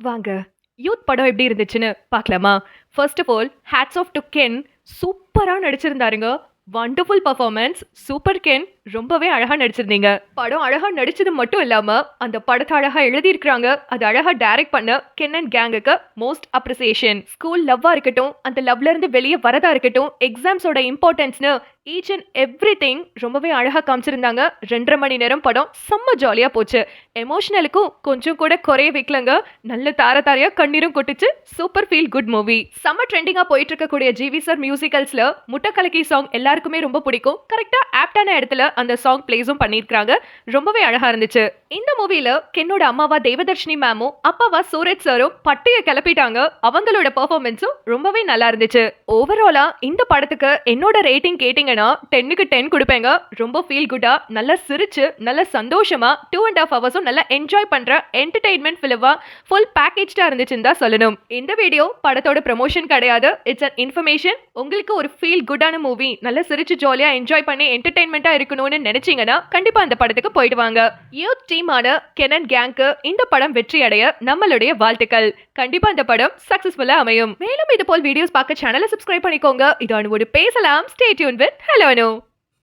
வாங்க. யூத் படம் எப்படி இருந்துச்சுன்னு பார்க்கலாமா? First of all hats off to Ken. சூப்பரா நடிச்சிருந்தாருங்க. Wonderful performance. Super Ken. ரொம்பவே அழகா நடிச்சிருந்தீங்க. படம் அழகா நடிச்சது மட்டும் இல்லாம, அந்த படத்த அழகா எழுதியிருக்காங்க. அது அழகா டைரக்ட் பண்ண கென் அண்ட் கேங்குக்கு மோஸ்ட் அப்ரிசியேஷன். ஸ்கூல் லவ்வா இருக்கட்டும், அந்த லவ்ல இருந்து வெளிய வரதா இருக்கட்டும், எக்ஸாம்ஸோட இம்பார்ட்டன்ஸ்னு ஈச் அண்ட் எவ்ரிதிங் ரொம்பவே அழகா காமிச்சிருந்தாங்க. 2.5 மணி நேரம் படம் செம்ம ஜாலியா போச்சு. எமோஷனலுக்கும் கொஞ்சம் கூட குறைய வைக்கலங்க. நல்ல தார தாரையா கண்ணீரும் கொட்டுச்சு. Super feel good movie. செம்ம ட்ரெண்டிங்கா போயிட்டு இருக்கக்கூடிய ஜிவி சார் மியூசிக்கல்ஸ்ல முட்டை கலக்கி சாங் எல்லாருக்குமே ரொம்ப பிடிக்கும். கரெக்டா ஆப்டான இடத்துல அந்த சாங் பிளேஸும் பண்ணியிருக்காங்க. ரொம்பவே அழகா இருந்துச்சு. இந்த மூவில கென்னோட அம்மாவா தேவதர்ஷினி மேமும் அப்பாவா சூரஜ் சாரும் பட்டைய கிளப்பிட்டாங்க. அவங்களோட பெர்ஃபார்மன்ஸும் ரொம்பவே நல்லா இருந்துச்சு. ஓவராலா இந்த படத்துக்கு என்னோட ரேட்டிங் கேட்டீங்கன்னா 10க்கு 10 கொடுப்பேங்க. ரொம்ப ஃபீல் குட்டா, நல்லா சிரிச்சு, நல்லா சந்தோஷமா 2.5 ஹவர்ஸும் நல்லா என்ஜாய் பண்ற என்டர்டெயின்மெண்ட் ஃபிலிமா ஃபுல் பேக்கேஜ்டா இருந்துச்சுன்னு தான் சொல்லணும். இந்த வீடியோ படத்தோட ப்ரமோஷன் கிடையாது. It's an information. உங்களுக்கு ஒரு ஃபீல் குட்டான மூவி, நல்லா சிரிச்சு ஜாலியா என்ஜாய் பண்ணி என்டர்டெயின்மெண்டா இருக்கணும்னு நினைச்சீங்கன்னா கண்டிப்பா அந்த படத்துக்கு போயிட்டு வாங்க. யூத் டீமான கென் அண்ட் கேங்க்கு இந்த படம் வெற்றி அடைய நம்மளுடைய வாழ்த்துக்கள். கண்டிப்பா இந்த படம் சக்சஸ்ஃபுல்லா அமையும். மேலும் இது போல் வீடியோஸ் பார்க்க சேனலை சப்ஸ்கிரைப் பண்ணிக்கோங்க. இது அனுவோடு பேசலாம். Stay tune with hello Anu.